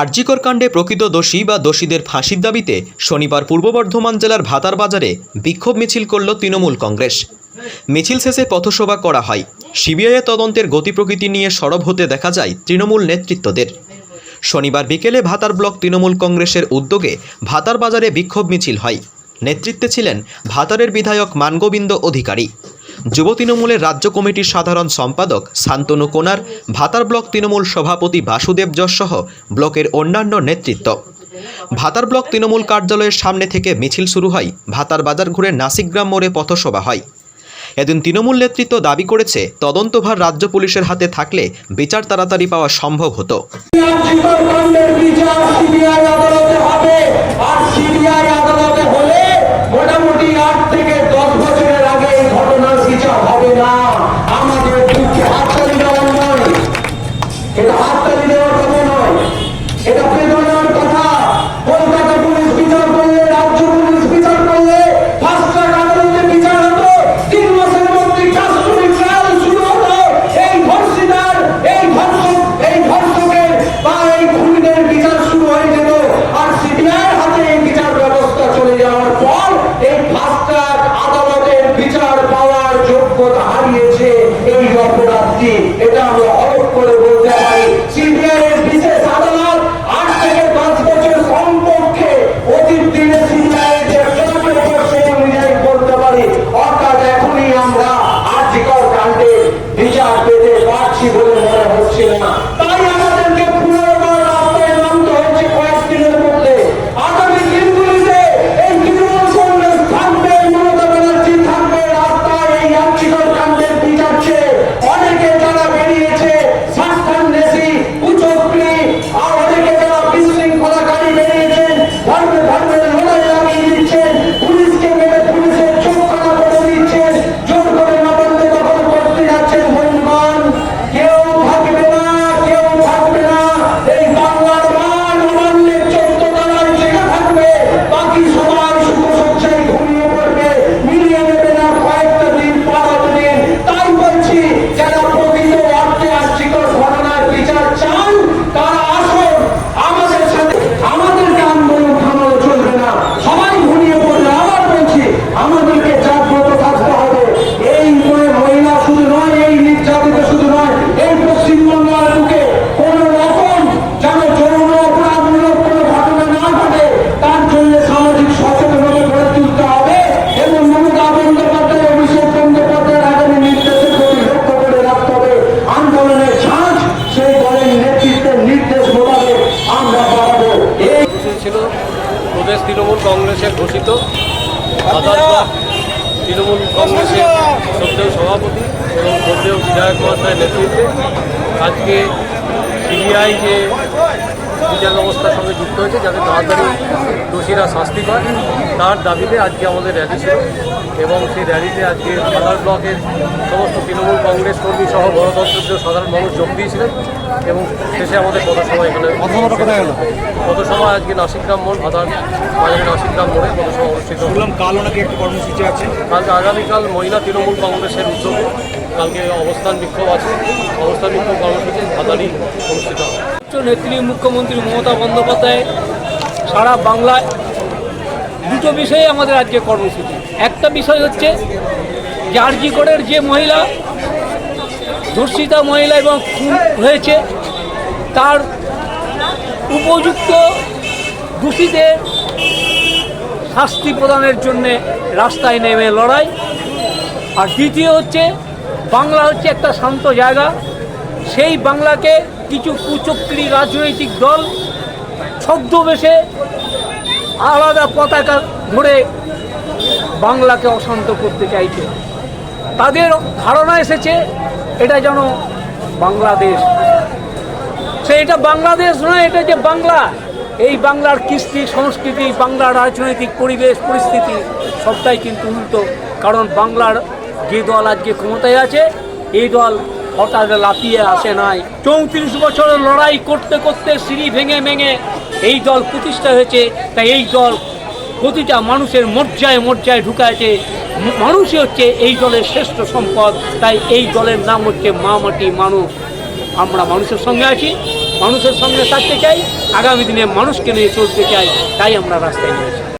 আরজিকর কাণ্ডে প্রকৃত দোষী বা দোষীদের ফাঁসির দাবিতে শনিবার পূর্ব বর্ধমান জেলার ভাতার বাজারে বিক্ষোভ মিছিল করল তৃণমূল কংগ্রেস। মিছিল শেষে পথসভা করা হয়। সিবিআই তদন্তের গতি প্রকৃতি নিয়ে সরব হতে দেখা যায় তৃণমূল নেতৃত্বদের। শনিবার বিকেলে ভাতার ব্লক তৃণমূল কংগ্রেসের উদ্যোগে ভাতার বাজারে বিক্ষোভ মিছিল হয়। নেতৃত্বে ছিলেন ভাতারের বিধায়ক মানগোবিন্দ অধিকারী, যুব তৃণমূলের রাজ্য কমিটির সাধারণ সম্পাদক শান্তনু কোনার, ভাতার ব্লক তৃণমূল সভাপতি বাসুদেব যশ সহ ব্লকের অন্যান্য নেতৃত্ব। ভাতার ব্লক তৃণমূল কার্যালয়ের সামনে থেকে মিছিল শুরু হয়। ভাতার বাজার ঘুরে নাসিকগ্রাম মোড়ে পথসভা হয়। এদিন তৃণমূল নেতৃত্ব দাবি করেছে, তদন্তভার রাজ্য পুলিশের হাতে থাকলে বিচার তাড়াতাড়ি পাওয়া সম্ভব হতো। এটা আমরা অনেক করে বলতে পারি। সিবিআইয়ের বিশেষ আদালত 8 থেকে 5 বছর কমপক্ষে অতীত দিনে সিবিআইয়ের যে পেপার সেই অনুযায়ী বলতে পারি। অর্থাৎ এখনই আমরা আরজিকর কাণ্ডে বিচার পেতে পারছি বলে মনে হচ্ছে না। তাই আমাদেরকে পুনর্বার রাস্তায় নামতে হচ্ছে কয়েকদিনের মধ্যে। আগামী দিনগুলিতে এই তৃণমূল কংগ্রেস থাকবে, মমতা ব্যানার্জি থাকবে রাস্তায় এই আরজিকর কাণ্ডের বিচার চেয়ে। অনেকে যারা বেরিয়েছে স্বার্থান্বেষী কুচক্রী, আর অনেকে যারা বিশৃঙ্খলাকারী বেরিয়েছেন, ধর্মে ধর্মে লড়াই লাগিয়ে দিচ্ছেন, পুলিশকে মেরে পুলিশের চোখ কানা করে দিচ্ছেন, জোর করে নবান্নে দখল করতে যাচ্ছেন। বন্ধুগণ, কেউ থাকবে না, কেউ থাকবে না। এই বাংলার মান অমান্যের 14 তলায় জেগে থাকবে। বাকি সবাই সুখসজ্জায় ঘুমিয়ে পড়বে, মিলিয়ে নেবে না কয়েকটা দিন, 12 দিন। তাই বলছি, যারা প্রকৃত অর্থে আর্থিকর ঘটনার বিচার চান তারা আসুন আমাদের সাথে। আমাদেরকে আন্দোলন থামানো চলবে না, সবাই ঘুমিয়ে পড়বে। আবার বলছি, আমাদেরকে জাগ্রত থাকতে হবে। এই মহিলা শুধু নয়, এই নির্যাতিত শুধু নয়, এই পশ্চিমবঙ্গের বুকে কোনো রকম যেন যৌন অপরাধমূলক কোনো ঘটনা না ঘটে, তার জন্য সামাজিক সচেতনতা গড়ে তুলতে হবে এবং মমতা বন্দ্যোপাধ্যায়, অভিষেক বন্দ্যোপাধ্যায়ের আগামী নির্দেশের প্রতি লক্ষ্য করে রাখতে হবে। আন্দোলনের ছাঁচ সেই দলের নেতৃত্বের নির্দেশ মোতাবেক আমরা বাড়াবো। এই ছিল প্রদেশ তৃণমূল কংগ্রেসের ঘোষিত ভাতার ব্লক তৃণমূল কংগ্রেসের শ্রদ্ধেয় সভাপতি এবং শ্রদ্ধেয় বিধায়ক মহাশয়ের নেতৃত্বে আজকে সিবিআই যে বিচার ব্যবস্থার সঙ্গে যুক্ত হয়েছে, যাতে তাড়াতাড়ি দোষীরা শাস্তি পায়, তার দাবিতে আজকে আমাদের র্যালি ছিল। এবং সেই র্যালিতে আজকে ভাতার ব্লকের সমস্ত তৃণমূল কংগ্রেস কর্মী সহ গণতন্ত্রের সাধারণ মানুষ যোগ দিয়েছিলেন এবং শেষে আমাদের পথসভা এখানে পথসভা আজকে নাসিকগ্রাম মোড়, ভাতার বাজারে নাসিকগ্রাম মোড়ে পথসভা অনুষ্ঠিত। কালও নাকি একটা কর্মসূচি আছে। কালকে আগামীকাল মহিলা তৃণমূল কংগ্রেসের উদ্যোগে কালকে অবস্থান বিক্ষোভ আছে। অবস্থান বিক্ষোভ কর্মসূচি ভাতারই অনুষ্ঠিত হবে। নেত্রী মুখ্যমন্ত্রী মমতা বন্দ্যোপাধ্যায় সারা বাংলায় দুটো বিষয়ে আমাদের আজকে কর্মসূচি। একটা বিষয় হচ্ছে যে আরজিকরের যে মহিলা ধর্ষিতা মহিলা এবং খুন হয়েছে, তার উপযুক্ত দোষীদের শাস্তি প্রদানের জন্যে রাস্তায় নেমে লড়াই। আর দ্বিতীয় হচ্ছে, বাংলা হচ্ছে একটা শান্ত জায়গা, সেই বাংলাকে কিছু কুচক্রী রাজনৈতিক দল ছদ্মবেশে আলাদা পতাকা ধরে বাংলাকে অশান্ত করতে চাইছে। তাদের ধারণা এসেছে এটা যেন বাংলাদেশ। এটা বাংলাদেশ নয়, এটা যে বাংলা, এই বাংলার কৃষ্টি সংস্কৃতি, বাংলার রাজনৈতিক পরিবেশ পরিস্থিতি সবটাই কিন্তু উল্টো। কারণ বাংলার যে দল আজকে ক্ষমতায় আছে, এই দল হঠাৎ লাফিয়ে আসে নাই। 34 বছরের লড়াই করতে করতে সিঁড়ি ভেঙে ভেঙে এই দল প্রতিষ্ঠা হয়েছে। তাই এই দল প্রতিটা মানুষের মজ্জায় মজ্জায় ঢুকাইছে। মানুষই হচ্ছে এই দলের শ্রেষ্ঠ সম্পদ। তাই এই দলের নাম হচ্ছে মা মাটি মানুষ। আমরা মানুষের সঙ্গে আছি, মানুষের সঙ্গে থাকতে চাই, আগামী দিনে মানুষকে নিয়ে চলতে চাই, তাই আমরা রাস্তায় নেমেছি।